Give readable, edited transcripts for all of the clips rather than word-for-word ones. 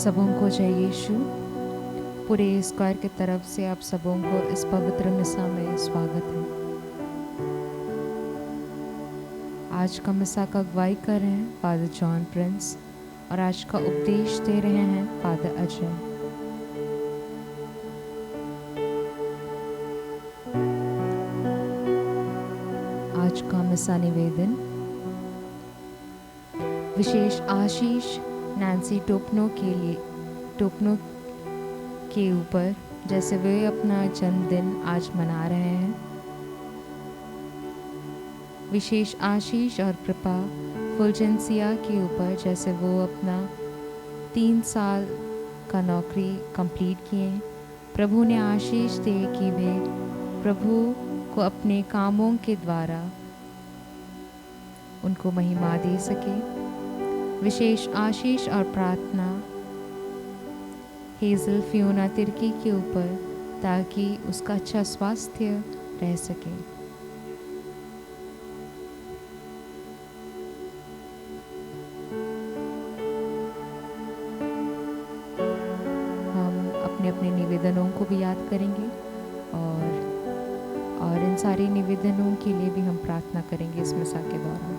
सबों को जय यीशु। पूरे स्क्वायर की तरफ से आप सबों को इस पवित्र मिसा में स्वागत है। आज का मिसा का अगुवाई कर रहे हैं फादर जॉन प्रिंस और आज का उपदेश दे रहे हैं फादर अजय। आज का मिसा निवेदन विशेष आशीष नैन्सी टोपनो के ऊपर, जैसे वे अपना जन्मदिन आज मना रहे हैं। विशेष आशीष और कृपा फुलजेंसिया के ऊपर, जैसे वो अपना 3 साल का नौकरी कंप्लीट किए। प्रभु ने आशीष दे कि वे प्रभु को अपने कामों के द्वारा उनको महिमा दे सके। विशेष आशीष और प्रार्थना हेज़ल फियोना तिर्की के ऊपर, ताकि उसका अच्छा स्वास्थ्य रह सके। हम अपने अपने निवेदनों को भी याद करेंगे और इन सारे निवेदनों के लिए भी हम प्रार्थना करेंगे इस मिसा के दौरान।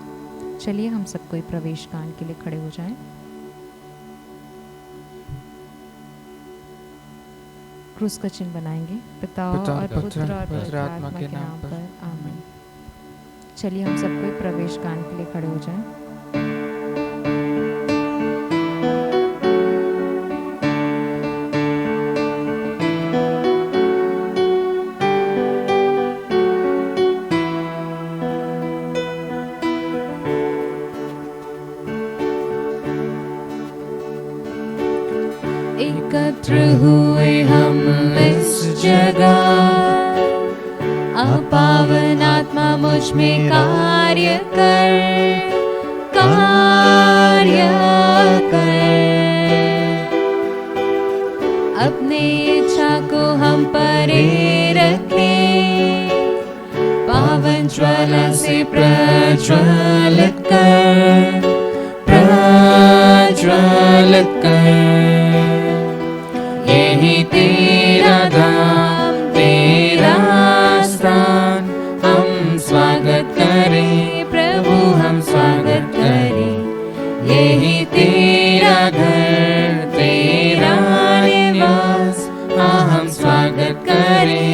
चलिए हम सब कोई प्रवेश गान के लिए खड़े हो जाएं। क्रूस का चिन्ह बनाएंगे। पिता और पुत्र और पवित्र आत्मा के नाम पर आमीन। चलिए हम सब कोई प्रवेश गान के लिए खड़े हो जाएं। एकत्र हुए हम इस जगह, अपावन आत्मा मुझ में कार्य कर। अपने इच्छा को हम परे रखें, पावन ज्वाला से प्रज्वलित कर। यही तेरा धाम, तेरा स्थान, हम स्वागत करें प्रभु, हम स्वागत करें। यही तेरा घर, तेरा निवास, हाँ हम स्वागत करें।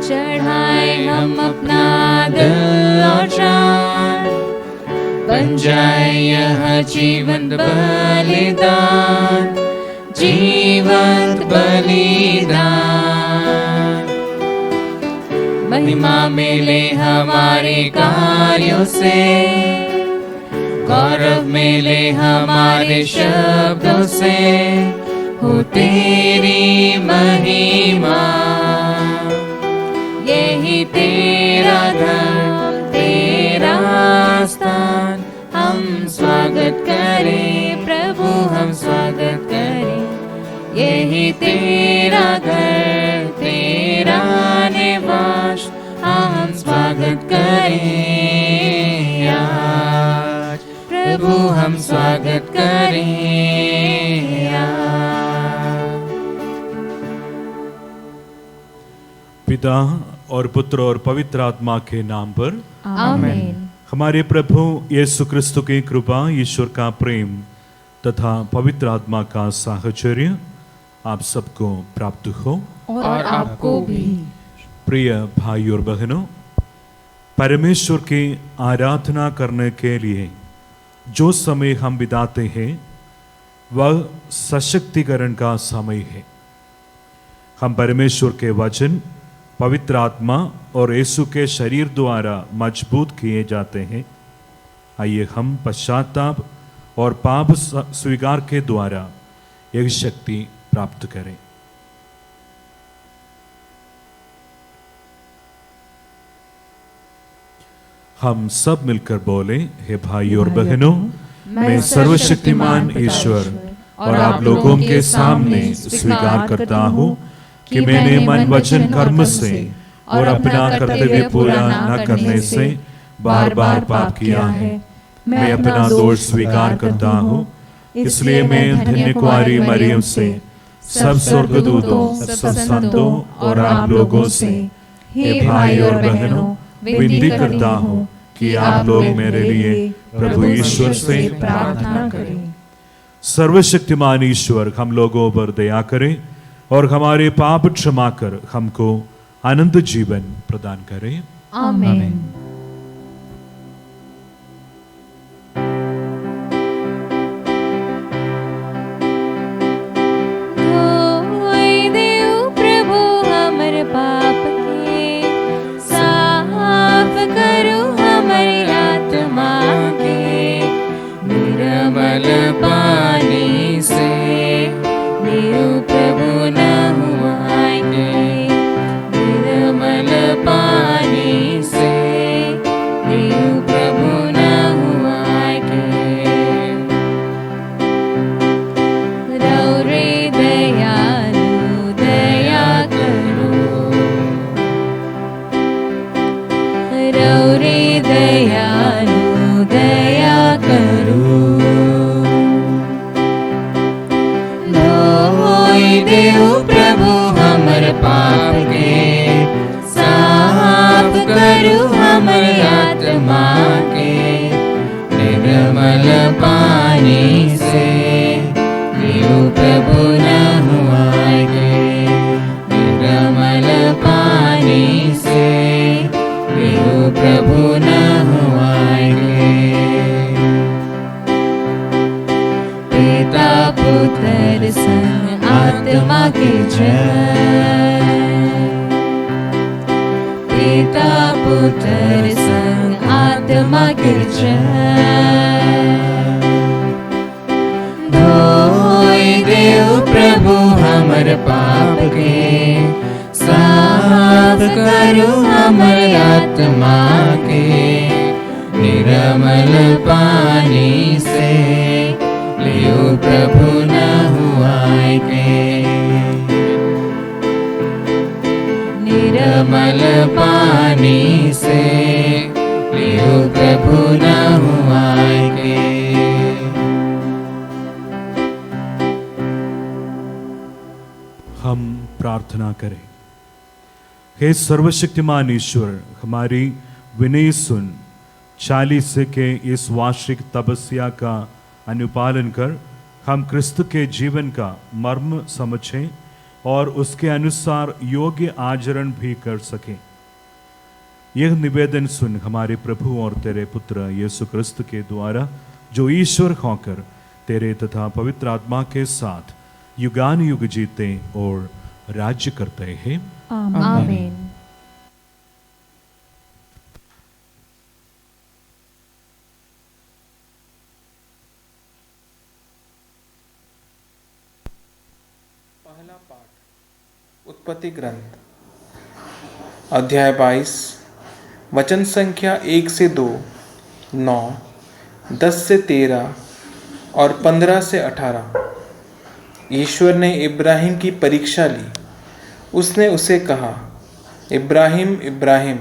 चढ़ाए हम अपना दिल और जान, बन जाए यह जीवंत बलिदान, जीवंत बलिदान। महिमा मिले हमारे कार्यों से, गौरव मिले हमारे शब्दों से, हो तेरी महिमा। यही तेरा धर्म, तेरा स्थान, हम स्वागत करें प्रभु, हम स्वागत करें। यही तेरा घर, तेरा निवास, हम स्वागत करें आज प्रभु, हम स्वागत करें आज। पिता और पुत्र और पवित्र आत्मा के नाम पर आमीन। हमारे प्रभु यीशु क्रिस्तु की कृपा, ईश्वर का प्रेम तथा पवित्र आत्मा का साहचर्य आप सबको प्राप्त हो और आपको भी। प्रिय भाई और बहनों, परमेश्वर की आराधना करने के लिए जो समय हम बिताते हैं वह सशक्तिकरण का समय है। हम परमेश्वर के वचन, पवित्र आत्मा और यीशु के शरीर द्वारा मजबूत किए जाते हैं। आइए हम पश्चाताप और पाप स्वीकार के द्वारा एक शक्ति प्राप्त करें। हम सब मिलकर बोले, हे भाई और बहनों, मैं सर्वशक्तिमान ईश्वर और आप लोगों के सामने स्वीकार करता हूँ कि मैंने मन वचन कर्म से और अपना कर्तव्य पूरा न करने से बार बार पाप किया है। मैं अपना दोष स्वीकार करता हूँ, इसलिए मैं धन्य कुंवारी मरियम से, सब स्वर्गदूतों, सब संतों और आप लोगों से, हे भाई और बहनों, विनती करता हूँ कि आप लोग मेरे लिए प्रभु ईश्वर से प्रार्थना करें। सर्वशक्तिमान ईश्वर हम लोगों पर दया करें और हमारे पाप क्षमा कर हमको अनंत जीवन प्रदान करें। आमीन। धोई देव प्रभु हमर पाप के, साफ करो हमारी आत्मा के, निर्मल पानी से देव प्रभु नहुआएंगे, निर्मल पानी से देव प्रभु नहुआएंगे। रौरे दयालु दया करो, रौरे दयालु दया करो। धोई देव प्रभु हमर पाप के, साफ करो हमर आत्मा के, निर्मल पानी से देव प्रभु नहुआएंगे, निर्मल पानी से देव प्रभु नहुआएंगे। पिता पुत्र संग आत्मा के जय, पिता पुत्र संग आत्मा के जय। धोई देव प्रभु हमर पाप के, साफ करो हमर आत्मा के, निर्मल पानी से लेओ प्रभु नहुआएंगे, निर्मल पानी से लेओ प्रभु नहुआएंगे। हम प्रार्थना करें। हे सर्वशक्तिमान ईश्वर, हमारी विनय सुन, 40 के इस वार्षिक तपस्या का अनुपालन कर हम क्रिस्त के जीवन का मर्म समझें और उसके अनुसार योग्य आचरण भी कर सकें। यह निवेदन सुन हमारे प्रभु और तेरे पुत्र यीशु क्रिस्त के द्वारा, जो ईश्वर होकर तेरे तथा पवित्र आत्मा के साथ युगान युग जीते और राज्य करते हैं। आमीन। पहला पाठ उत्पत्ति ग्रंथ अध्याय 22 वचन संख्या 1 से 2, 9, 10 से 13 और 15 से 18। ईश्वर ने इब्राहिम की परीक्षा ली। उसने उसे कहा, इब्राहिम इब्राहिम।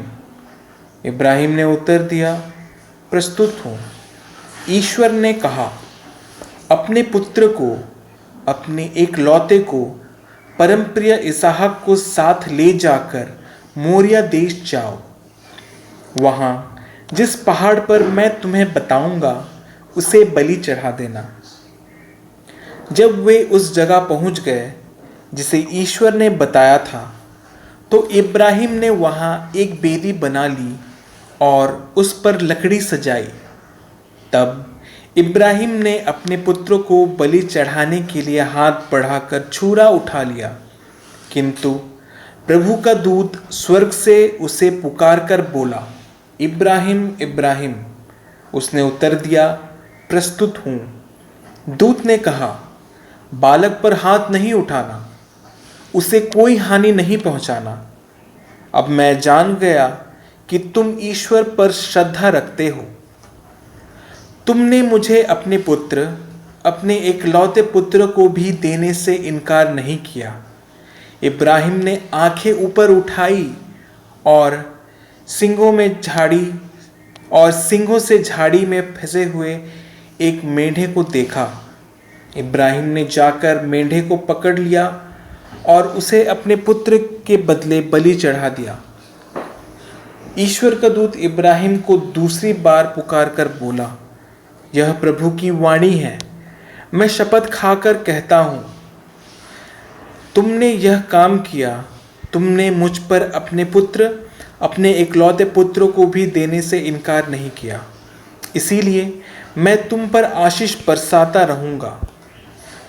इब्राहिम ने उत्तर दिया, प्रस्तुत हूँ। ईश्वर ने कहा, अपने पुत्र को, अपने एकलौते को, परमप्रिय इसहाक को साथ ले जाकर मोरिया देश जाओ। वहाँ जिस पहाड़ पर मैं तुम्हें बताऊंगा उसे बलि चढ़ा देना। जब वे उस जगह पहुंच गए जिसे ईश्वर ने बताया था, तो इब्राहिम ने वहाँ एक बेदी बना ली और उस पर लकड़ी सजाई। तब इब्राहिम ने अपने पुत्र को बलि चढ़ाने के लिए हाथ बढ़ाकर छुरा उठा लिया, किंतु प्रभु का दूत स्वर्ग से उसे पुकार कर बोला, इब्राहिम इब्राहिम। उसने उत्तर दिया, प्रस्तुत हूँ। दूत ने कहा, बालक पर हाथ नहीं उठाना, उसे कोई हानि नहीं पहुंचाना। अब मैं जान गया कि तुम ईश्वर पर श्रद्धा रखते हो। तुमने मुझे अपने पुत्र, अपने एकलौते पुत्र को भी देने से इनकार नहीं किया। इब्राहिम ने आंखें ऊपर उठाई और सींगों में झाड़ी और सिंहों से झाड़ी में फंसे हुए एक मेंढे को देखा। इब्राहिम ने जाकर मेंढे को पकड़ लिया और उसे अपने पुत्र के बदले बलि चढ़ा दिया। ईश्वर का दूत इब्राहिम को दूसरी बार पुकार कर बोला, यह प्रभु की वाणी है, मैं शपथ खाकर कहता हूं, तुमने यह काम किया, तुमने मुझ पर अपने पुत्र, अपने इकलौते पुत्र को भी देने से इनकार नहीं किया, इसीलिए मैं तुम पर आशीष बरसाता रहूंगा।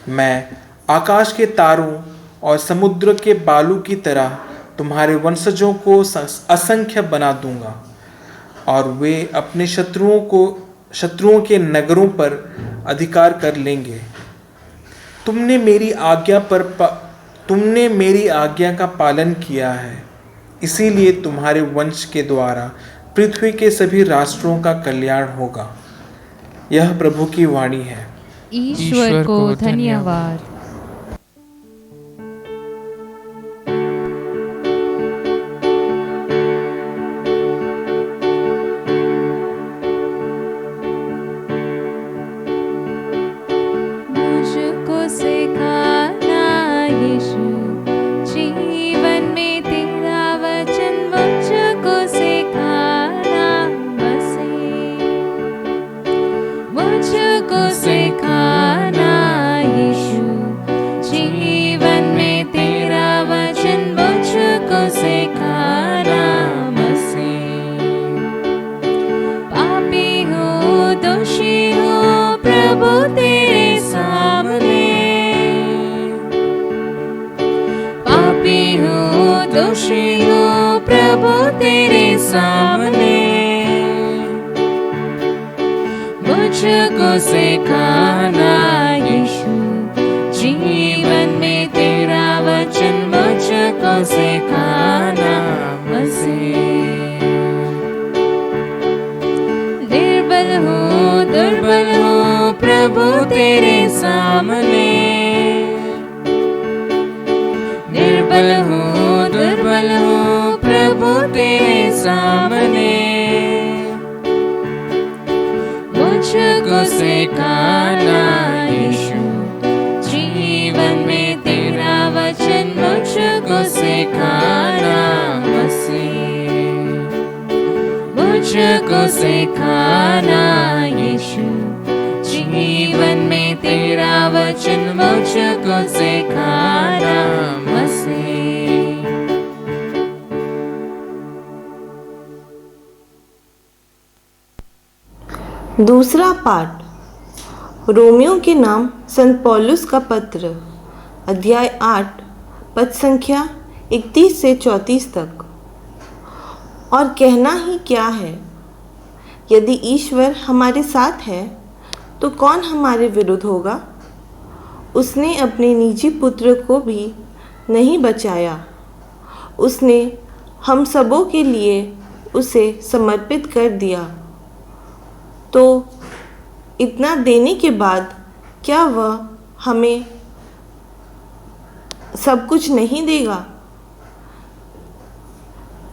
मैं आकाश के तारों और समुद्र के बालू की तरह तुम्हारे वंशजों को असंख्य बना दूंगा, और वे अपने शत्रुओं के नगरों पर अधिकार कर लेंगे। तुमने मेरी आज्ञा का पालन किया है, इसीलिए तुम्हारे वंश के द्वारा पृथ्वी के सभी राष्ट्रों का कल्याण होगा। यह प्रभु की वाणी है। ईश्वर को धन्यवाद। प्रभु तेरे सामने मुझको सिखाना यीशु, जीवन में तेरा वचन मुझको सिखाना मसीह। निर्बल हूँ प्रभु तेरे सामने, निर्बल हूँ प्रभु तेरे सामने मुझको सिखाना यीशु, जीवन में तेरा वचन मुझको सिखाना मसीह। मुझको सिखाना यीशु, जीवन में तेरा वचन मुझको सिखाना मसीह। दूसरा पाठ रोमियो के नाम संत पौलुस का पत्र, अध्याय 8, पद संख्या 31 से 34 तक। और कहना ही क्या है, यदि ईश्वर हमारे साथ है तो कौन हमारे विरुद्ध होगा। उसने अपने निजी पुत्र को भी नहीं बचाया, उसने हम सबों के लिए उसे समर्पित कर दिया, तो इतना देने के बाद क्या वह हमें सब कुछ नहीं देगा।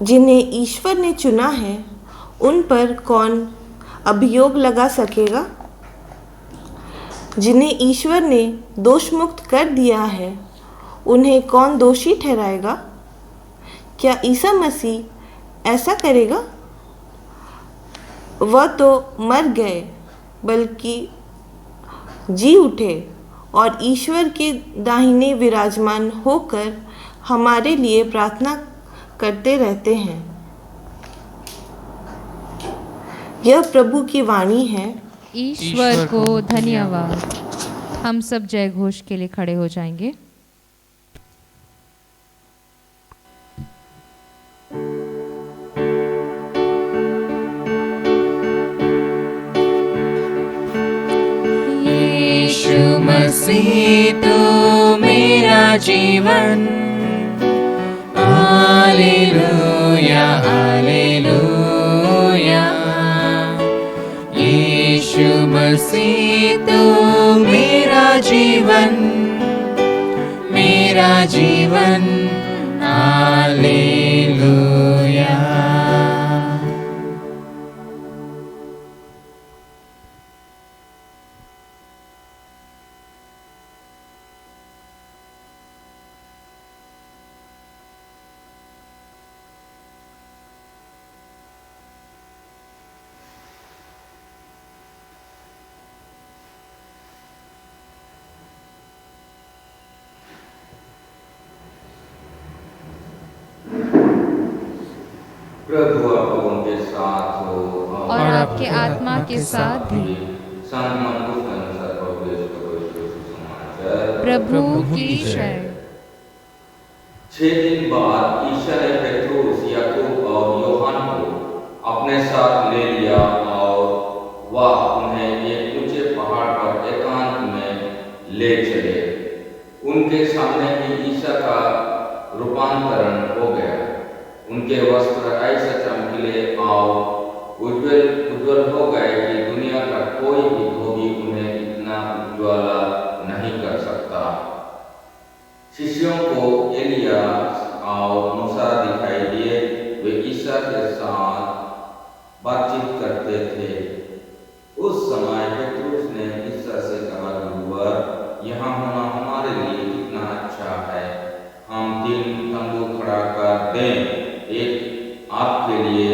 जिन्हें ईश्वर ने चुना है उन पर कौन अभियोग लगा सकेगा। जिन्हें ईश्वर ने दोष मुक्त कर दिया है उन्हें कौन दोषी ठहराएगा। क्या ईसा मसीह ऐसा करेगा। वह तो मर गए बल्कि जी उठे और ईश्वर के दाहिने विराजमान होकर हमारे लिए प्रार्थना करते रहते हैं। यह प्रभु की वाणी है। ईश्वर को धन्यवाद। हम सब जय घोष के लिए खड़े हो जाएंगे। यीशु मसीह तो मेरा जीवन, हालेलुया हालेलुया। यीशु मसीह तो मेरा जीवन, मेरा जीवन, हालेलुया। प्रभु आप लोगों के साथ हो और आपके आत्मा के साथ भी। संत मरकुस के अनुसार प्रभु यीशु का पवित्र सुसमाचार। प्रभु की जय। 6 दिन बाद ईसा ने पेट्रोस, याकूब और यूहन्ना को अपने साथ ले लिया और वह उन्हें एक ऊंचे पहाड़ पर एकांत में ले चले। उनके सामने ही ईसा का रूपांतरण हो गया। उनके वस्त्र ऐसे चमकीले और उज्ज्वल हो गए कि दुनिया का कोई भी धोबी उन्हें इतना उज्ज्वला नहीं कर सकता। शिष्यों को एलिया और मूसा दिखाई दिए। वे ईसा के साथ बातचीत करते थे। उस समय पेट्रोस ने ईसा से कहा, गुरुवर, यहाँ होना हमारे लिए कितना अच्छा है। हम 3 तंबू खड़ा कर दें, एक आपके लिए,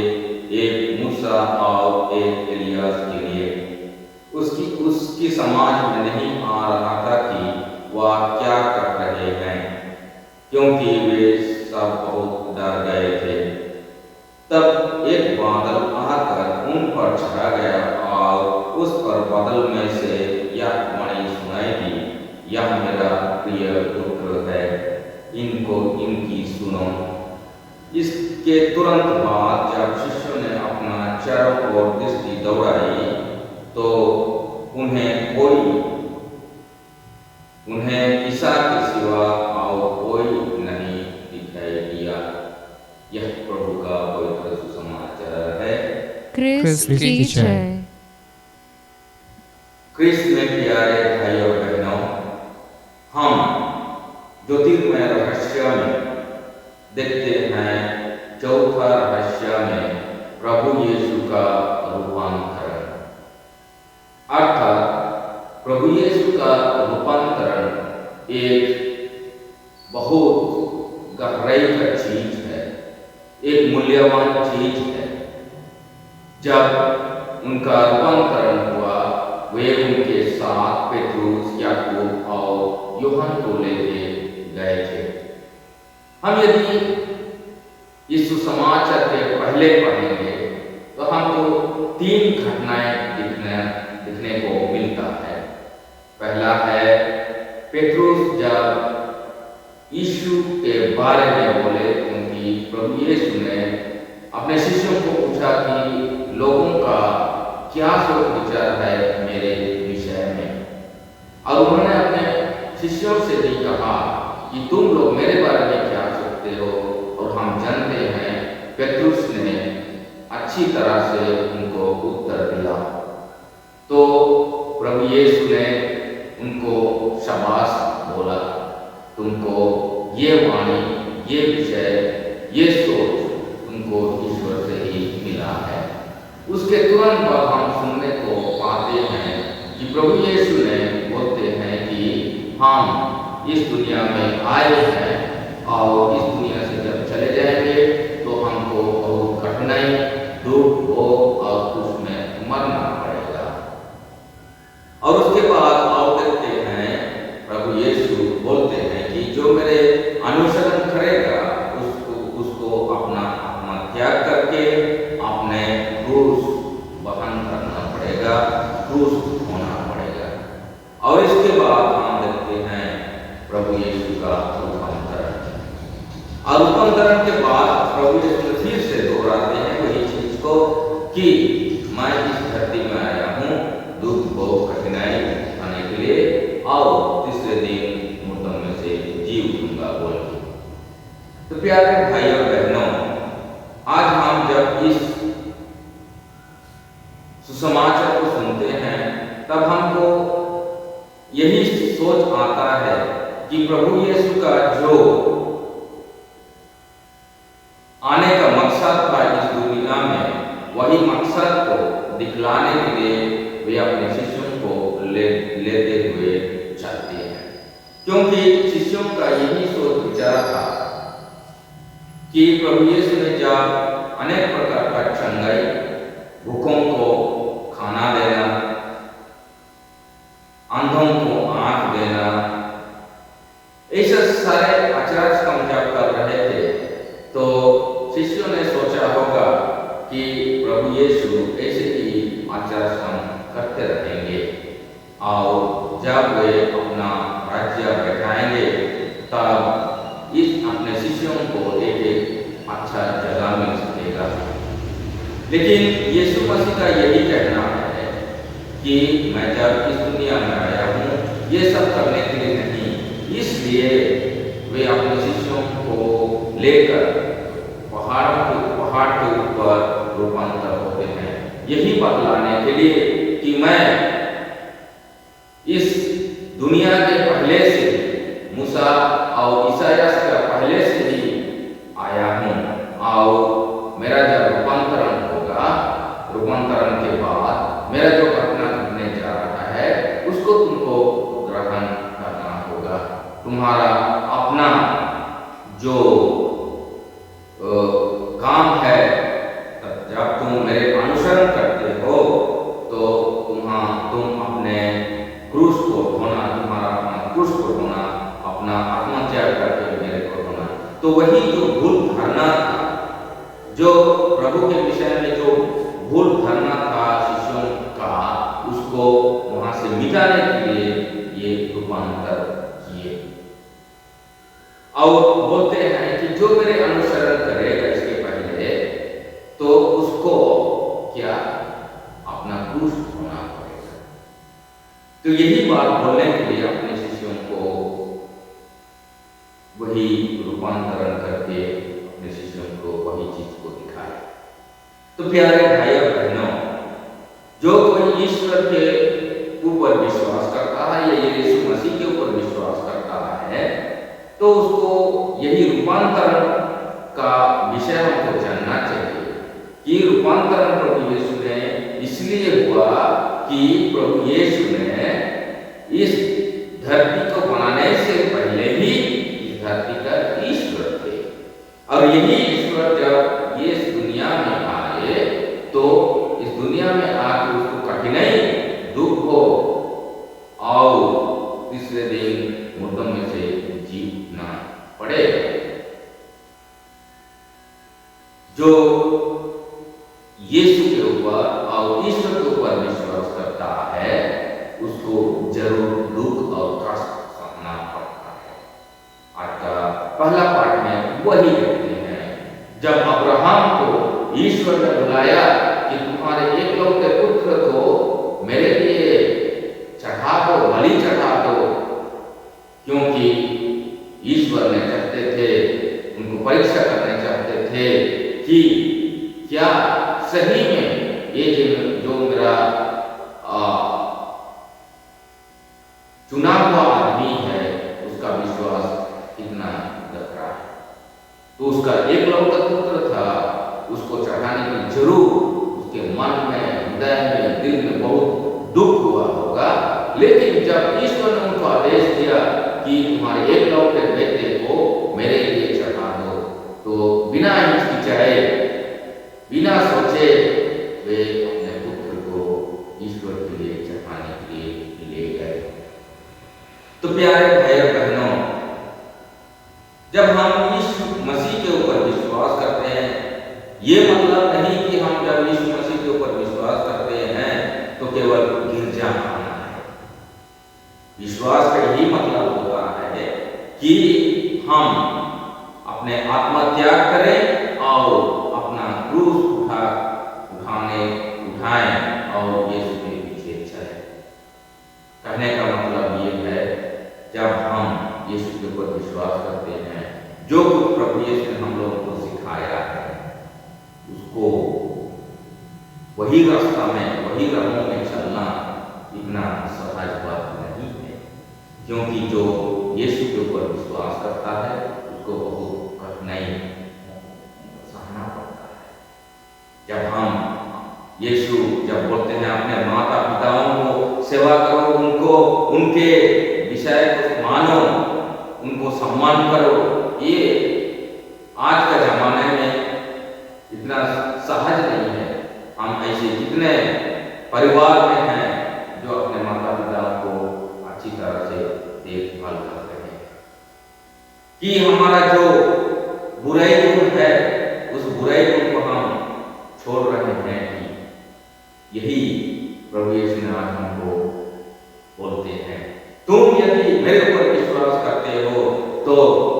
एक मूसा और एक एलियास के लिए। उसकी समझ में नहीं आ रहा था कि वह क्या कर रहे हैं, क्योंकि वे सब बहुत डर गए थे। तब एक बादल आकर उन पर छा गया और उस पर बादल में से यह वाणी सुनाई दी, यह मेरा प्रिय पुत्र है, इनकी सुनो। इसके तुरंत बाद जब शिष्यों ने अपना चारों ओर दृष्टि दौड़ाई तो उन्हें ईसा के सिवा और कोई नहीं दिखाई दिया। यह प्रभु का पवित्र सुसमाचार है। क्रिस्त की जय। क्रिस्त में प्यारे भाइयों बहनों, हम ज्योतिर्मय रहस्य में देखते हैं, चौथा रहस्य में प्रभु यीशु का रूपांतरण, अर्थात प्रभु यीशु का रूपांतरण एक बहुत गहराई का चीज है, एक मूल्यवान चीज है। जब उनका रूपांतरण हुआ, वे उनके साथ पेट्रोस, याकूब और यूहन्ना को लेके गए थे। हम यदि इस सुसमाचार के पहले पढ़ेंगे तो हमको 3 घटनाएं दिखने को मिलता है। पहला है पेट्रोस जब यीशु के बारे में बोले, क्योंकि प्रभु यीशु ने अपने शिष्यों को पूछा कि लोगों का क्या सोच विचार है मेरे विषय में, और उन्होंने अपने शिष्यों से भी कहा कि तुम लोग मेरे बारे में क्या सोचते हो। और हम जानते हैं पेट्रोस ने अच्छी तरह से उनको उत्तर दिया। तो प्रभु यीशु ने उनको शाबाश बोला, तुमको ये वाणी, ये विषय, ये सोच तुमको ईश्वर से ही मिला है। उसके तुरंत बाद हम सुनने को पाते हैं कि प्रभु यीशु ने बोलते हैं कि हम इस दुनिया में आए हैं और इस दुनिया से जब चले जाएंगे तो हमको बहुत कठिनाई, दुख, भोग और उसमें मरना पड़ेगा। और उसके बाद आप देखते हैं प्रभु यीशु बोलते हैं कि जो मेरे अनुसरण करेगा उसको अपना त्याग करके अपने क्रूस वहन करना पड़ेगा, क्रूस होना पड़ेगा। और इसके बाद हम देखते हैं प्रभु यीशु का रूपांतरण। और रूपांतरण के बाद प्रभु यीशु फिर से दोहराते हैं वही चीज को कि मैं इस धरती में आया हूँ दुख, भोग, कठिनाई उठाने के लिए, और तीसरे दिन मुर्दों में से जी उठूंगा बोल के। तो प्यारे भाइयों बहनों, आज हम जब इस सुसमाचार को सुनते हैं तब हमको यही सोच आता है कि प्रभु यीशु का जो आने का मकसद था इस दुनिया में, वही मकसद को दिखलाने के लिए वे अपने शिष्यों को लेते हुए चलते हैं। क्योंकि शिष्यों का यही सोच विचार था कि प्रभु यीशु ने जब अनेक प्रकार का चंगाई, भूखों को खाना देना, अंधों को आंख देना, ऐसे सारे आचार्य काम जब कर रहे थे तो शिष्यों ने सोचा होगा करते रहेंगे और जब वे अपना राज्य बैठाएंगे तब इस अपने शिष्यों को एक अच्छा जगह मिल सकेगा। लेकिन यीशु मसीह का यही कहना है कि मैं जब इस दुनिया में आया हूँ ये सब करने के लिए नहीं, इसलिए वे अपने शिष्यों को लेकर पहाड़ के ऊपर रूपांतर होते हैं, यही बतलाने के लिए कि मैं इस दुनिया के पहले से मूसा और ईसायास का पहले से ही आया हूँ और मेरा जब रूपांतरण होगा, रूपांतरण के बाद मेरा जो घटना घटने जा रहा है उसको तुमको ग्रहण करना होगा। तुम्हारा अपना जो काम है, जब तुम मेरे अनुसरण करते हो तो तुम अपने क्रूस को ढोना, तुम्हारा अपना क्रूस को ढोना, अपना आत्मत्याग करके मेरे को ढोना। तो वही जो भूल धारणा था, जो प्रभु के विषय में जो भूल धारणा था शिष्यों का, उसको वहां से मिटाने के लिए ये रूपांतर किए और बोलते हैं कि जो मेरे अनुसरण करेगा इसके पहले तो उसको क्या अपना क्रूस ढोना पड़ेगा। तो यही बात बोलने के लिए अपने शिष्यों को वही रूपांतरण करके अपने शिष्यों को वही चीज को दिखाया। तो प्यारे भाई और बहनों, जो कोई ईश्वर के ऊपर विश्वास करता है या यीशु मसीह के ऊपर विश्वास करता है तो उसको यही रूपांतरण का विषय हमको जानना चाहिए कि रूपांतरण प्रभु यीशु ने इसलिए हुआ कि प्रभु यीशु ने इस धरती को बनाने से पहले ही इस धरती का ईश्वर थे और यही ईश्वर जब ये इस दुनिया में आए तो इस दुनिया में आके उसको कठिनाई, दुख हो और तीसरे दिन मुर्दों में से जीना पड़े। जो यीशु के ऊपर और ईश्वर के ऊपर विश्वास करता है उसको जरूर दुख और कष्ट सहना पड़ता है। आज का पहला पाठ में वही देखते हैं, जब अब्राहम को ईश्वर ने बुलाया कि तुम्हारे एकलौते पुत्र को मेरे लिए चढ़ा दो, बलि चढ़ा दो, क्योंकि ईश्वर ने चाहते थे, उनको परीक्षा करना चाहते थे कि क्या सही में ये जो मेरा चुना हुआ आदमी है उसका विश्वास कितना लग रहा है। तो उसका एकलौता पुत्र था, उसको चढ़ाने की जरूर उसके मन में, हृदय में, दिल में बहुत दुख हुआ होगा। लेकिन जब ईश्वर ने उनको आदेश दिया कि तुम्हारे एकलौते बेटे को मेरे लिए चढ़ा दो, तो बिना हिचकिचाए, बिना सोचे वे अपने पुत्र को ईश्वर के लिए चढ़ाने के लिए ले गए। तो प्यारे भाई और बहनों, जब हम यीशु मसीह के ऊपर विश्वास करते हैं, ये मतलब नहीं कि हम जब यीशु मसीह के ऊपर विश्वास करते हैं तो केवल गिरजा आना है। विश्वास का यही मतलब होता है कि हम अपने आत्मत्याग करें और अपना क्रूस उठाएं और यीशु के पीछे चलें। कहने का मतलब ये है, जब हम यीशु के ऊपर विश्वास करते हैं, जो कुछ प्रभु यीशु ने हम लोगों को सिखाया है उसको वही रास्ता में, वही राहों में चलना इतना सहज बात नहीं है, क्योंकि जो यीशु के ऊपर विश्वास करता है उसको बहुत कठिनाई सहना पड़ता है। जब हम यीशु जब बोलते हैं अपने माता पिताओं को सेवा करो, उनको उनके विषय को मानो, उनको सम्मान करो, ये आज का जमाने में इतना सहज नहीं है। हम ऐसे कितने परिवार में हैं जो अपने माता पिता को अच्छी तरह से देखभाल करते हैं कि हमारा जो बुराई गुण है उस बुराई गुण को हम छोड़ रहे हैं कि यही प्रभु यीशु ने आज हमको बोलते हैं, तुम यदि मेरे ऊपर विश्वास करते हो तो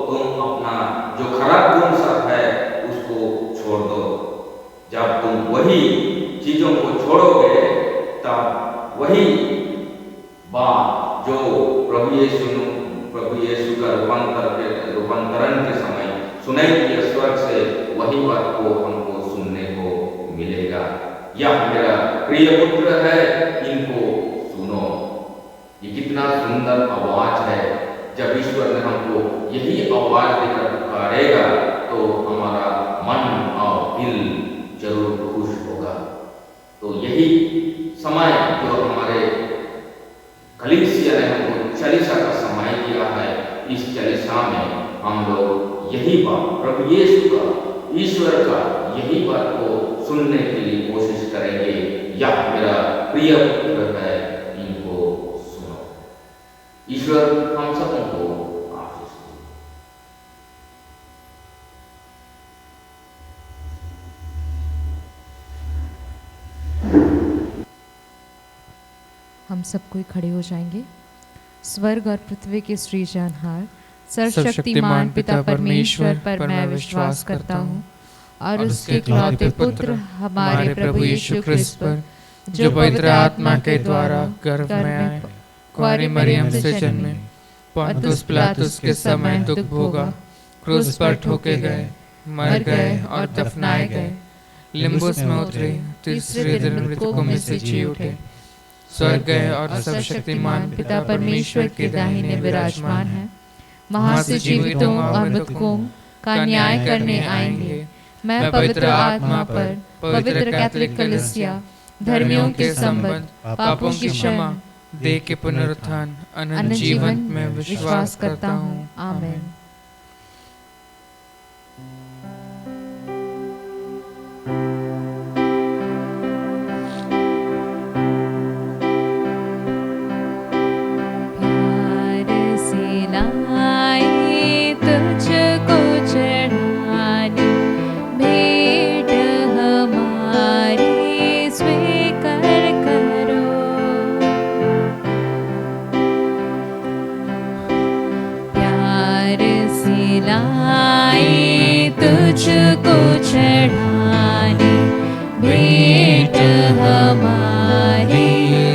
तुम अपना जो खराब गुण सब है उसको छोड़ दो। जब तुम वही चीजों को छोड़ोगे तब वही बात जो प्रभु यीशु का रूपांतरण के समय सुनाई दिया स्वर्ग से, वही बात को हमको सुनने को मिलेगा। यह मेरा प्रिय पुत्र है, इनको सुनो। ये कितना सुंदर आवाज है। जब ईश्वर ने हमको यही आवाज देकर पुकारेगा तो हमारा मन और दिल जरूर खुश होगा। तो यही समय जो हमारे कलीसिया ने हमको चालीसा का समय दिया है, इस चालीसा में हम लोग यही बात प्रभु यीशु का, ईश्वर का यही बात को सुनने के लिए कोशिश करेंगे। यह मेरा प्रिय पुत्र है, इनको सुनो। ईश्वर हम सबको आशीष दे। हम सब कोई खड़े हो जाएंगे। स्वर्ग और पृथ्वी के सृजनहार सर्वशक्तिमान पिता परमेश्वर पर मैं विश्वास करता हूँ और उसके इकलौते पुत्र हमारे प्रभु यीशु ख्रिस्त पर, जो पवित्र आत्मा के द्वारा गर्भ में आए, कुंवारी मरियम से जन्मे, पोंतियुस पिलातुस के समय दुख भोगा, क्रूस पर ठोके गए, मर गए और दफनाए गए, लिम्बुस में उतरे, तीसरे दिन मृतकों में से जी उठे, स्वर्ग गए और सर्वशक्तिमान पिता परमेश्वर के दाहिने विराजमान है। वहां से जीवितों और मृतकों का न्याय करने आएंगे। मैं पवित्र आत्मा पर, पवित्र कैथोलिक कलीसिया, धर्मियों के संबंध, पापों की क्षमा, देह के पुनरुत्थान, अनंत जीवन में विश्वास करता हूँ। आमीन। तुझको चढ़ाने भेंट हमारी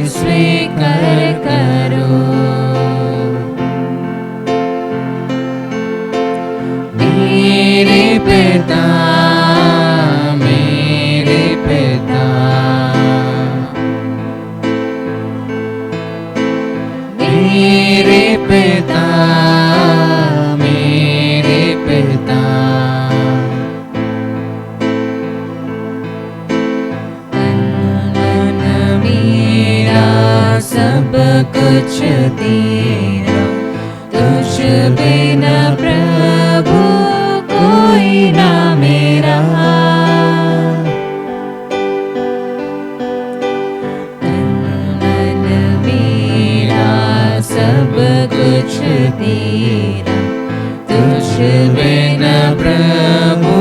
स्वीकार करो। मेरे पिता, मेरे पिता, मेरे पिता, सब कुछ तेरा, तुझ बिना प्रभु कोई ना मेरा। मन मेरा सब कुछ तेरा, तुझ बिना प्रभु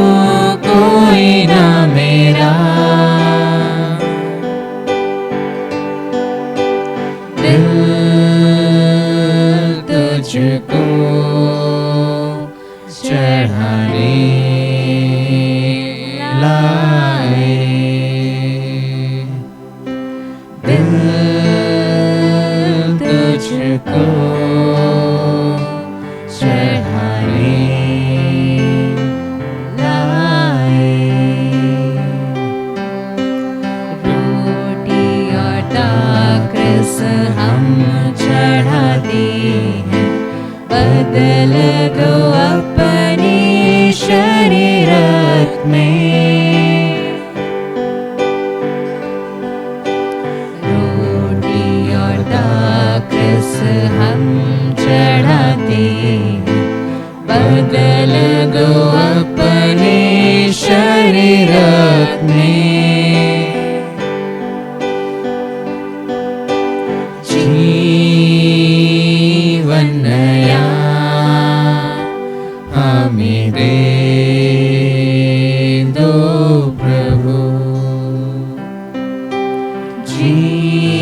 कोई ना मेरा। तुझको चढ़ाने लाए, दिल तुझको चढ़ाने लाए। रोटी और दाखरस हम चढ़ाते हैं, बदल दो अपने शरीरत में। रोटी और दाखरस हम चढ़ाते हैं, बदल दो अपने शरीरत में। जीवन नया हमें दे दो प्रभु, जीवन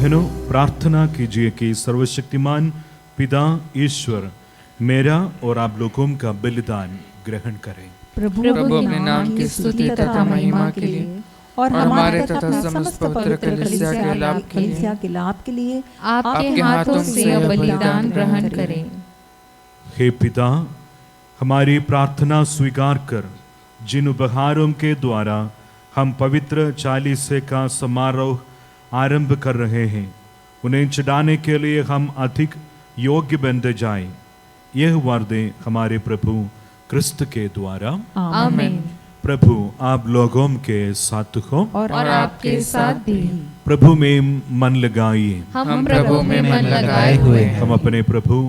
बहनों, प्रार्थना कीजिए कि सर्वशक्तिमान पिता ईश्वर मेरा और आप लोगों का बलिदान ग्रहण करें। प्रभु अपने नाम की स्तुति तथा महिमा के लिए और हमारे तथा समस्त पवित्र कलीसिया के लाभ के लिए आपके हाथों से यह बलिदान ग्रहण करें। हे पिता, हमारी प्रार्थना स्वीकार कर जिन उपहारों के द्वारा हम पवित्र चालीसे का समारोह आरंभ कर रहे हैं, उन्हें चढ़ाने के लिए हम अधिक योग्य बनते जाएं। यह वर दे हमारे प्रभु क्रिस्त के द्वारा। आमीन। प्रभु आप लोगों के साथ हो और आपके साथ भी। प्रभु में मन लगाइए। हम प्रभु में मन लगाए हुए हैं। हम अपने प्रभु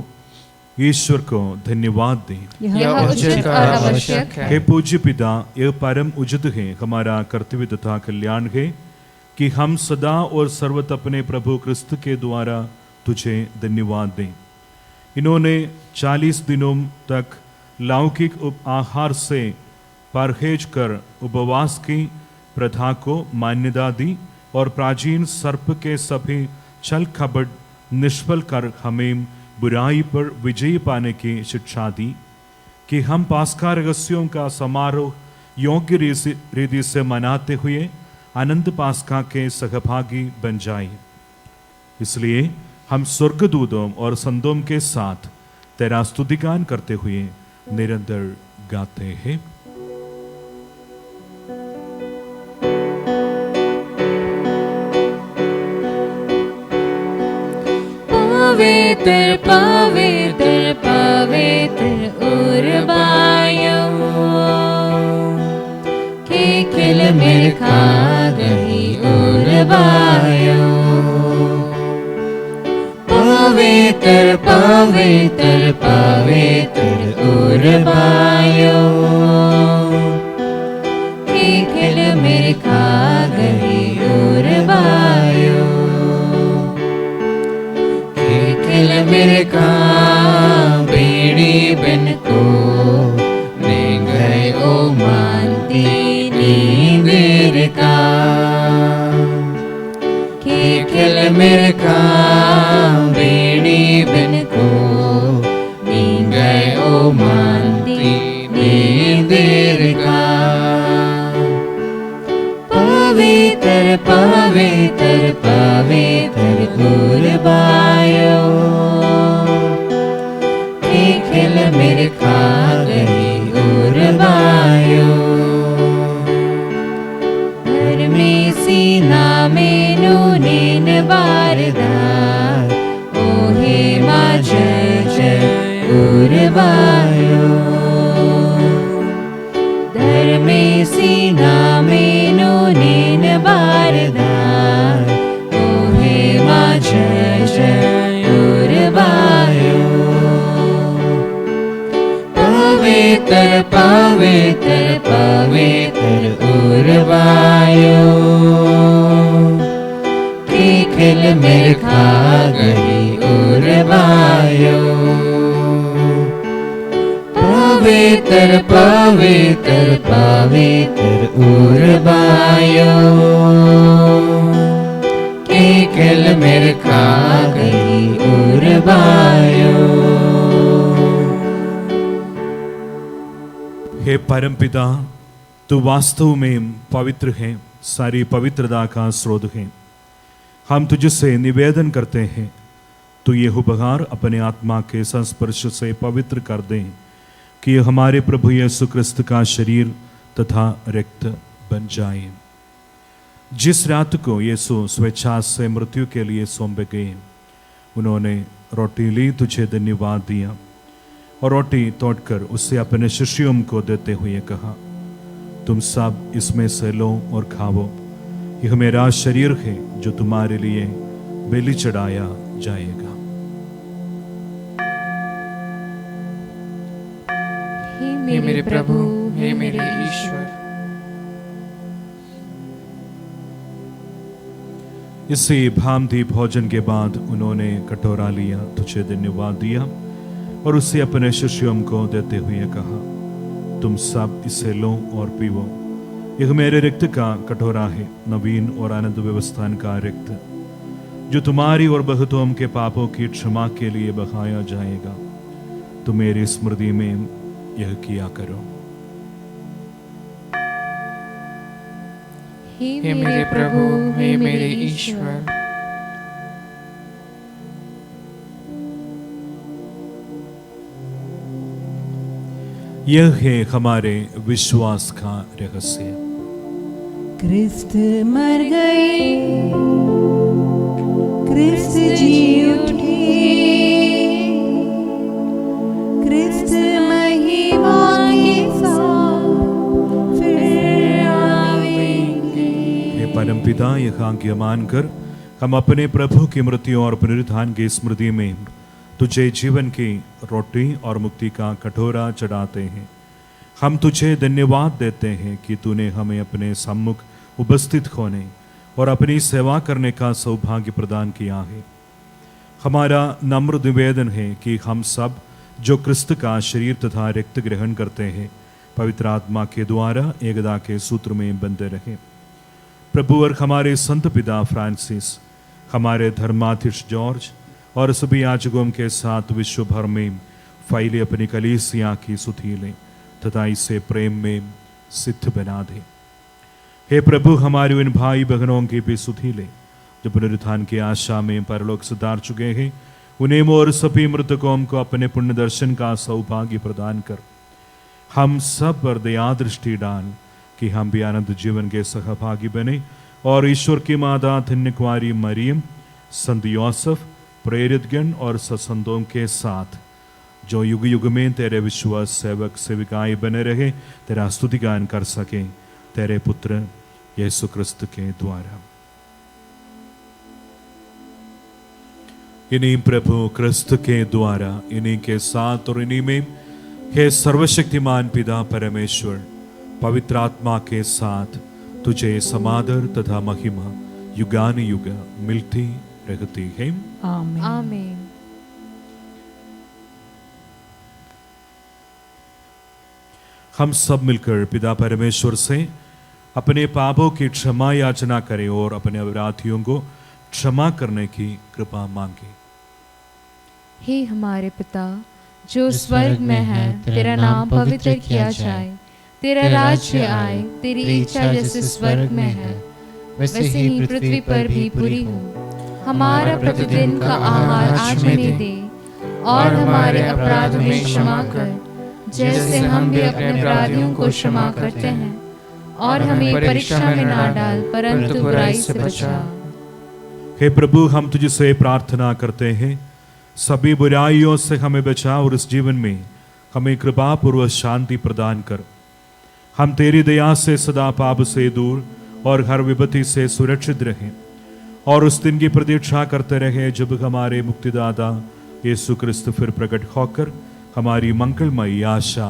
ईश्वर को धन्यवाद दें। यह उचित और आवश्यक है। हे पूज्य पिता, यह परम उचित है, हमारा कर्तव्य तथा कल्याण है कि हम सदा और सर्वत अपने प्रभु क्रिस्त के द्वारा तुझे धन्यवाद दें। इन्होंने 40 दिनों तक लौकिक आहार से परहेज कर उपवास की प्रथा को मान्यता दी और प्राचीन सर्प के सभी छल कपट निष्फल कर हमें बुराई पर विजय पाने की शिक्षा दी कि हम पास्का रहस्यों का समारोह योग्य रीति से मनाते हुए अनंत पास्का के सहभागी बन जाएं। इसलिए हम स्वर्गदूतों और संतों के साथ तेरा स्तुतिगान करते हुए निरंतर गाते हैं। पवित्र पवित्र पवित्र उर्बायो के खिल मेरे खा गई उर्बायो। पवित्र पवित्र पवित्र उर्बायो के खिल मेरे खा गई उर्बायो। मेरे का बेड़ी बन को ने गए ओ मानती नींदेर का के खिल मेरे का बेड़ी बन को ने गए ओ मानती नींदेर का। पवित्र पवित्र पवित्र उर्बायो खिल मेरे खा गई उर्बायो। घर में सीना में नूनीन बारदार ओहे माँ जय जय उर्बायो। घर में सीना में नूनीन बारदार ओहे माँ जय जय उर्बायो। पवित्र पवित्र पवित्र उर्बायो की खिल मेरे खा गई उर्बायो। पवित्र पवित्र पवित्र उर्बायो की खिल मेरे खा गई उर्बायो। हे परमपिता, तू वास्तव में पवित्र है, सारी पवित्रता का स्रोत है। हम तुझसे निवेदन करते हैं, तू ये उपहार अपने आत्मा के संस्पर्श से पवित्र कर दे कि ये हमारे प्रभु यीशु क्रिस्त का शरीर तथा रक्त बन जाए। जिस रात को यीशु स्वेच्छा से मृत्यु के लिए सौंपे गए, उन्होंने रोटी ली, तुझे धन्यवाद दिया और रोटी तोड़कर उससे अपने शिष्यों को देते हुए कहा, तुम सब इसमें से लो और खाओ, यह मेरा शरीर है जो तुम्हारे लिए बलि चढ़ाया जाएगा। हे मेरे प्रभु, हे मेरे ईश्वर। इसी भांति भोजन के बाद उन्होंने कटोरा लिया, तुझे धन्यवाद दिया और उसे अपने शिष्यों को देते हुए कहा, तुम सब इसे लो और पीवो, यह मेरे रक्त का कटोरा है, नवीन और आनंद व्यवस्थान का रक्त, जो तुम्हारी और बहुतों के पापों की क्षमा के लिए बहाया जाएगा। तुम मेरी स्मृति में यह किया करो। हे मेरे प्रभु, हे मेरे ईश्वर, यह है हमारे विश्वास का रहस्य। क्रिस्त मर गए, क्रिस्त जी उठे, क्रिस्त महिमा के साथ फिर आएंगे। हे परमपिता, यह आज्ञा मानकर हम अपने प्रभु की मृत्यु और पुनरुत्थान की स्मृति में तुझे जीवन की रोटी और मुक्ति का कटोरा चढ़ाते हैं। हम तुझे धन्यवाद देते हैं कि तूने हमें अपने सम्मुख उपस्थित होने और अपनी सेवा करने का सौभाग्य प्रदान किया है। हमारा नम्र निवेदन है कि हम सब जो क्रिस्त का शरीर तथा रक्त ग्रहण करते हैं, पवित्र आत्मा के द्वारा एकता के सूत्र में बंधे रहें। प्रभु और हमारे संत पिता फ्रांसिस, हमारे धर्माध्यक्ष जॉर्ज और सभी याजकों के साथ विश्व भर में फैले अपनी कलीसिया की सुधि लें तथा इसे प्रेम में सिद्ध बना दे। हे प्रभु, हमारे उन भाई बहनों की भी सुधि ले जो पुनरुत्थान की आशा में परलोक सुधार चुके हैं। उन्हें और सभी मृतकों को अपने पुण्य दर्शन का सौभाग्य प्रदान कर हम सब पर दया दृष्टि डाल कि हम भी आनंद जीवन के सहभागी बने और ईश्वर की माता धन्य कुंवारी मरियम, संत यूसुफ, प्रेरितगण और सत्संतों के साथ जो युग युग में तेरे विश्वास सेवक सेविकाएं बने रहे, तेरा स्तुति गान कर सके तेरे पुत्र यीशु क्रिस्त के द्वारा। इन्हीं प्रभु क्रिस्त के द्वारा, इन्हीं के साथ और इन्हीं में हे सर्वशक्तिमान पिता परमेश्वर, पवित्र आत्मा के साथ तुझे समादर तथा महिमा युगान युग मिलती रहती है। आमीन। आमीन। हम सब मिलकर पिता परमेश्वर से अपने पापों की क्षमा याचना करें और अपने अपराधियों को क्षमा करने की कृपा मांगे। हे हमारे पिता जो स्वर्ग में है, तेरा नाम पवित्र किया जाए, तेरा राज्य आए, तेरी इच्छा जैसे स्वर्ग में है वैसे ही पृथ्वी पर भी पूरी हो। हमारा प्रतिदिन का आहार आज हमें दे और हमारे अपराध में क्षमा कर जैसे हम भी अपने अपराधियों को क्षमा करते हैं, और हमें परीक्षा में ना डाल परंतु बुराई से बचा। हे प्रभु, हम तुझसे प्रार्थना करते हैं, सभी बुराइयों से हमें बचा और इस जीवन में हमें कृपा पूर्वक शांति प्रदान कर। हम तेरी दया से सदा पाप से दूर और हर विपत्ति से सुरक्षित रहें और उस दिन की प्रतीक्षा करते रहे जब हमारे मुक्तिदाता यीशु क्रिस्त फिर प्रकट होकर हमारी मंगलमयी आशा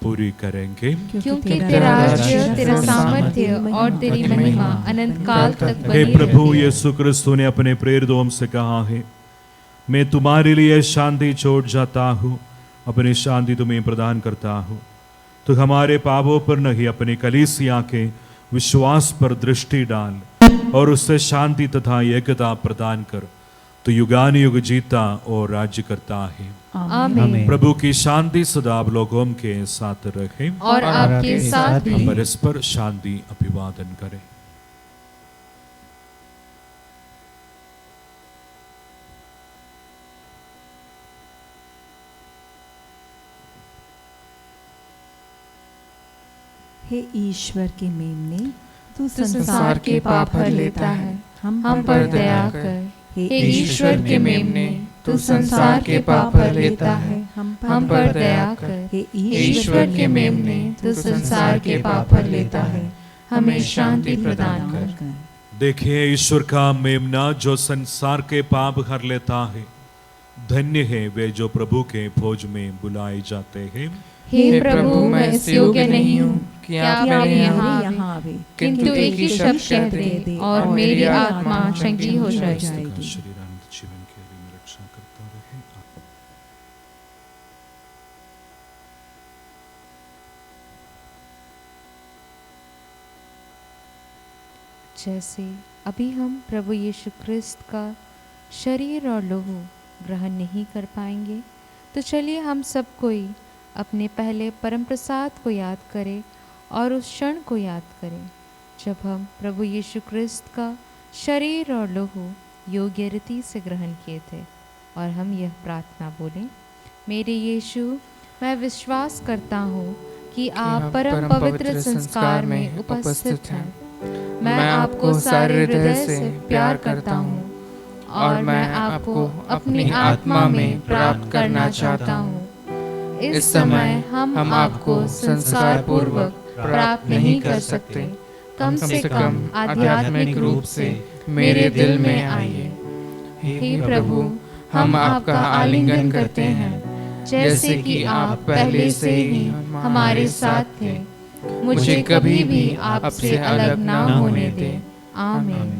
पूरी करेंगे। क्योंकि तेरा राज्य, तेरा सामर्थ्य और तेरी महिमा अनंत काल तक बनी हे रहेगी। प्रभु यीशु क्रिस्तु ने अपने प्रेरितों से कहा है, मैं तुम्हारे लिए शांति छोड़ जाता हूँ, अपनी शांति तुम्हें प्रदान करता हूँ। तो हमारे पापों पर नहीं अपनी कलीसिया के विश्वास पर दृष्टि डाल और उससे शांति तथा एकता प्रदान कर। तो युगान युग जीता और राज्य करता है। आमीन। प्रभु की शांति सदा आप लोगों के साथ रहे और आपके साथ भी। हम परस्पर शांति अभिवादन करें। हे ईश्वर के मेमने, तू संसार के पाप हर लेता है, हम पर दया कर। हे ईश्वर के मेमने, तू संसार के पाप हर लेता है, हम पर दया कर। हे ईश्वर के मेमने, तू संसार के पाप हर लेता है, हमें शांति प्रदान कर। देखिए ईश्वर का मेमना जो संसार के पाप हर लेता है। धन्य है वे जो प्रभु के भोज में बुलाए जाते हैं। हे प्रभु, मैं इस योग्य नहीं हूँ कि आप मेरे यहाँ आवे, किंतु एक ही शब्द कह दे और मेरी आत्मा चंगी हो जाएगी। शरीर अनंत जीवन के लिए मेरी रक्षा करता रहे। जैसे अभी हम प्रभु यीशु क्रिस्त का शरीर और लहू ग्रहण नहीं कर पाएंगे, तो चलिए हम सब कोई अपने पहले परम प्रसाद को याद करें और उस क्षण को याद करें जब हम प्रभु यीशु क्रिस्त का शरीर और लहू योग्य रीति से ग्रहण किए थे। और हम यह प्रार्थना बोलें, मेरे यीशु, मैं विश्वास करता हूँ कि आप परम पवित्र संस्कार में उपस्थित हैं। मैं आपको सारे हृदय से प्यार करता हूँ और मैं आपको अपनी आत्मा में प्राप्त करना चाहता हूँ। इस समय हम आपको संस्कार पूर्वक प्राप्त नहीं कर सकते, कम से कम आध्यात्मिक रूप से मेरे दिल में आइए। हे प्रभु, हम आपका आलिंगन करते हैं जैसे कि आप पहले से ही हमारे साथ थे। मुझे कभी भी आपसे अलग ना होने दे। आमीन।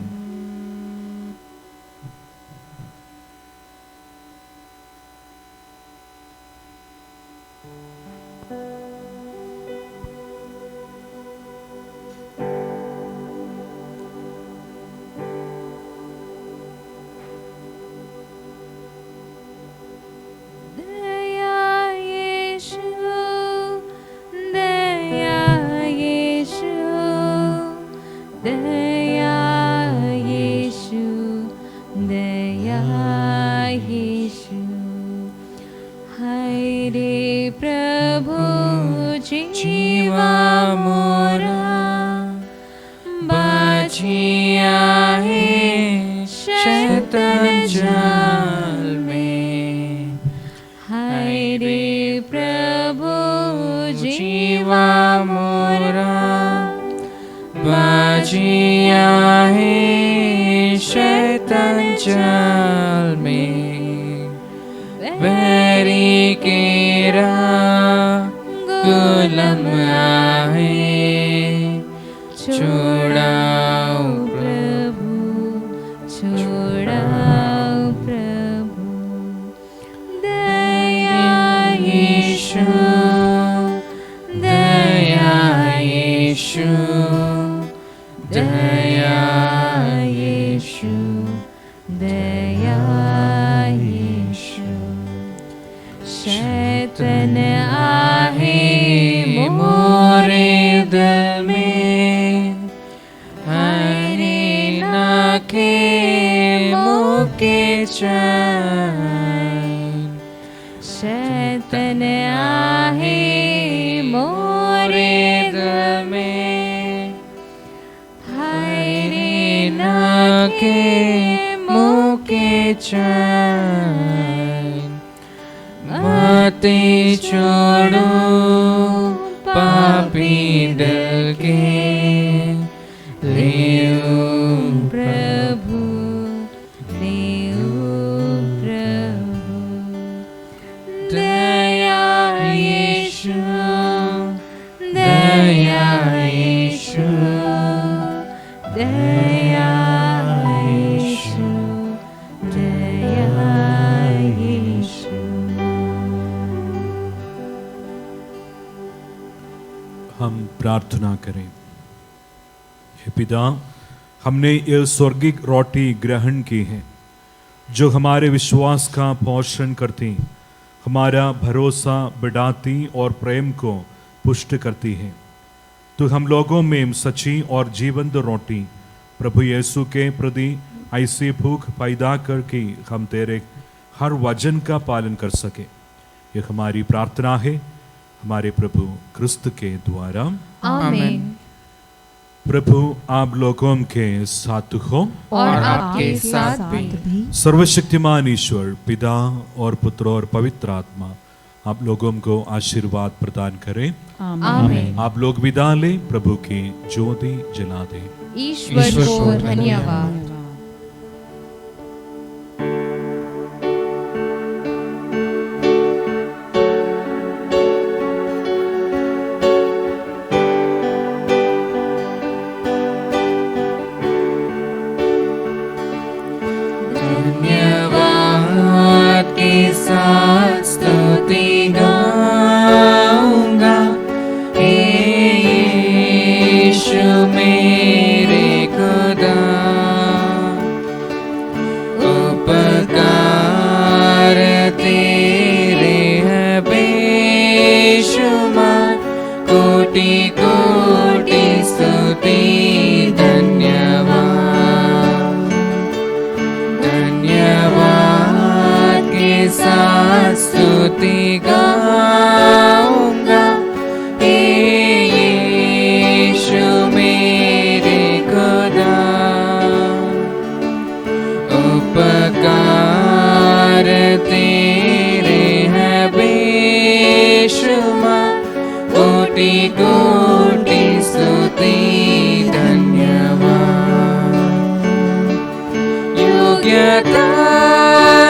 हम प्रार्थना करें। हे पिता, हमने ये स्वर्गिक रोटी ग्रहण की है जो हमारे विश्वास का पोषण करती, हमारा भरोसा बढ़ाती और प्रेम को पुष्ट करती है। तो हम लोगों में सच्ची और जीवंत रोटी प्रभु यीशु के प्रति ऐसी भूख पैदा कर कि हम तेरे हर वचन का पालन कर सके। ये हमारी प्रार्थना है हमारे प्रभु क्रिस्त के द्वारा। आमीन। प्रभु आप लोगों के साथ हो और आपके साथ भी। सर्वशक्तिमान ईश्वर पिता और पुत्र और पवित्र आत्मा आप लोगों को आशीर्वाद प्रदान करें। आमीन। आप लोग विदा लें, प्रभु की ज्योति जला दें। ईश्वर को धन्यवाद। मेरे खुदा कोटि कोटि स्तुति धन्यवाद, धन्यवाद के साथ स्तुति गाऊंगा। हे यीशु मेरे खुदा, उपकार तेरे हैं बेशुमार, कोटि कोटि स्तुति धन्यवाद। योग्यता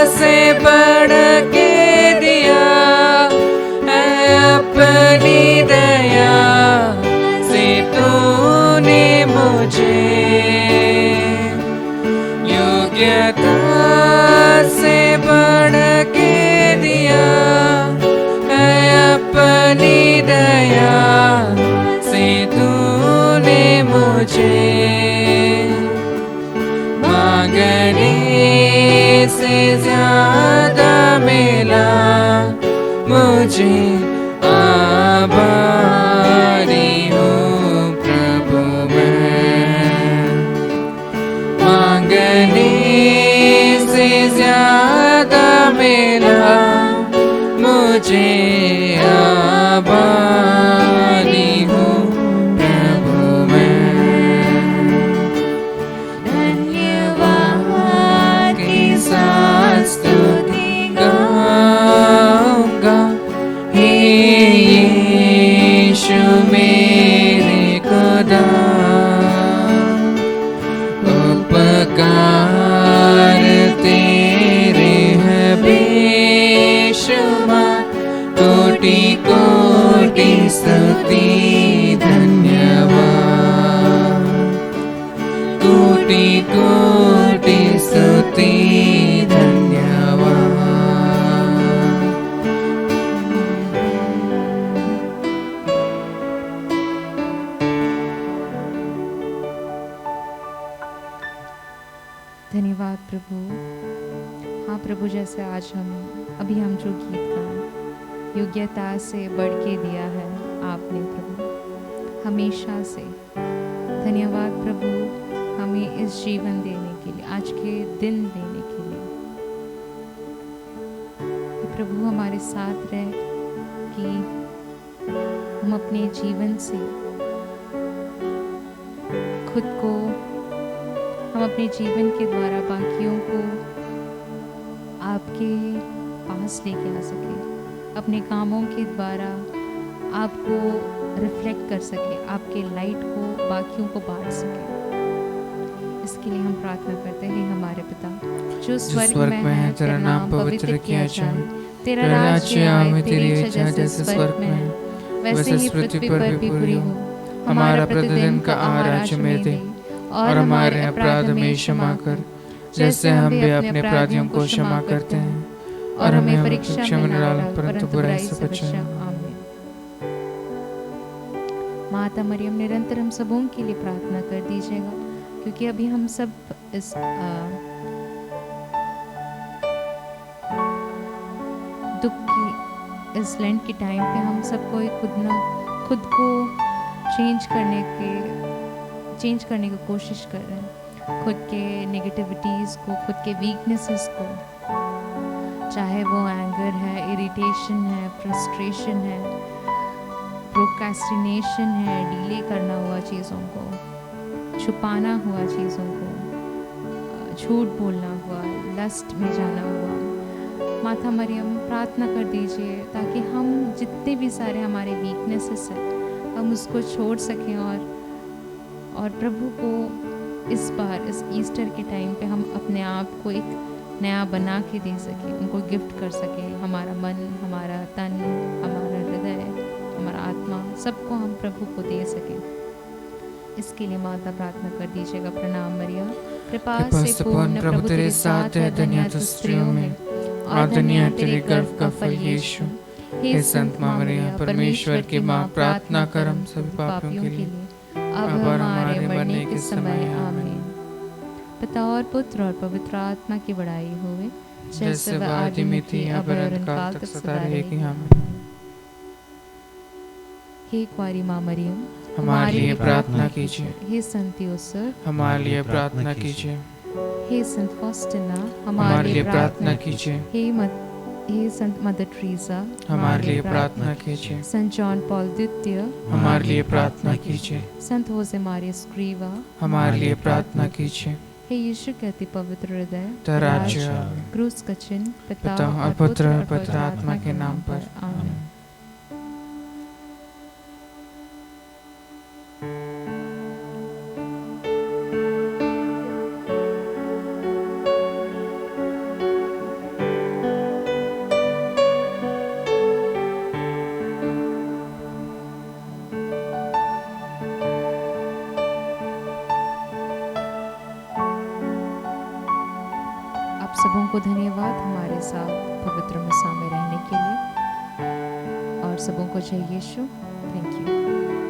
से बढ़ के दिया है अपनी दया से तूने मुझे, योग्यता से बढ़ के दिया है अपनी दया से तूने मुझे, मांगने से ज्यादा मिला मुझे, आभारी हूँ प्रभु मैं, मांगने से ज्यादा मिला मुझे, आभारी हूँ प्रभु मैं। धन्यवाद के साथ स्तुति गाऊंगा। हे यीशु मेरे खुदा, उपकार तेरे हैं बेशुमार, कोटि कोटि स्तुति धन्यवाद, कोटि कोटि स्तुति धन्यवाद। धन्यवाद प्रभु। हाँ प्रभु, जैसे आज अभी हम जो गीत गाए, योग्यता से बढ़ के दिया है आपने प्रभु, हमेशा से। धन्यवाद प्रभु, हमें इस जीवन देने के लिए, आज के दिन देने के लिए। कि प्रभु हमारे साथ रहे, कि हम अपने जीवन से खुद को, हम अपने जीवन के द्वारा बाकियों को आपके पास लेके आ सके, अपने कामों के द्वारा आपको रिफ्लेक्ट कर सके, आपके लाइट को बाकियों को बांट सके। इसके लिए हम प्रार्थना करते हैं, हमारे पिता जो स्वर्ग में है, तेरा नाम पवित्र किया जाए, तेरा राज्य आए, तेरी इच्छा जैसे स्वर्ग में है वैसे ही पृथ्वी पर भी पूरी हो। हमारा प्रतिदिन का आहार आज हमें दे, और हमारे अपराध में क्षमा कर, जैसे हम भी अपने अपराधियों को क्षमा करते हैं, और हमें परीक्षा में न डाल, परंतु बुराई से बचा। आमीन। माता मरियम, निरंतर हम सबों के लिए प्रार्थना कर दीजिएगा, क्योंकि अभी हम सब इस दुख की, इस लेंट के टाइम पे हम सबको खुद को चेंज करने की कोशिश कर रहे हैं, खुद के नेगेटिविटीज़ को, खुद के वीकनेसेस को, चाहे वो एंगर है, इरिटेशन है, फ्रस्ट्रेशन है, प्रोक्रेस्टिनेशन है, डिले करना हुआ चीज़ों को, छुपाना हुआ चीज़ों को, झूठ बोलना हुआ, लस्ट में जाना हुआ। माता मरियम, प्रार्थना कर दीजिए ताकि हम जितने भी सारे हमारे वीकनेसेस हैं, हम उसको छोड़ सकें, और प्रभु को इस बार, इस ईस्टर के टाइम पे हम अपने आप को एक नया बना के दे सकें, उनको गिफ्ट कर सकें। हमारा मन, हमारा तन, हमारा हृदय, हमारा आत्मा, सबको हम प्रभु को दे सकें। इसके लिए माता प्रार्थना कर दीजिएगा। प्रणाम मरियम, कृपा से पूर्ण प्रभु तेरे साथ है, धन्य तू स्त्रियों में, और धन्य तेरे गर्भ का फल यीशु। हे संत माँ मरियम, परमेश्वर की माँ, प्रार्थना कर हम सभी पापियों के लिए, अब हमारे मरने के समय। आमीन। पिता और पुत्र और पवित्र आत्मा की बड़ाई होवे, जैसे वह आदि में थी, अब और अनंत काल तक सदा रहेगी। आमीन। हे कुंवारी माँ मरियम, हमारे लिए प्रार्थना कीजिए। हे संत यूसुफ, हमारे लिए प्रार्थना कीजिए। हे संत फॉस्टिना, हमारे लिए प्रार्थना कीजिए। हे संत मदर ट्रीजा, हमारे लिए प्रार्थना कीजिए। संत जॉन पॉल द्वितीय, हमारे लिए प्रार्थना कीजिए। संत होसे मारिया स्क्रीवा, हमारे लिए प्रार्थना कीजिए। हे यीशु के अति पवित्र हृदय, राज्य आवे। क्रूस का चिन्ह पिता पिता और पुत्र और पवित्र आत्मा के नाम पर आमीन। आप सबों को धन्यवाद हमारे साथ पवित्र मिसा में रहने के लिए, और सबों को जय यीशु। Thank you.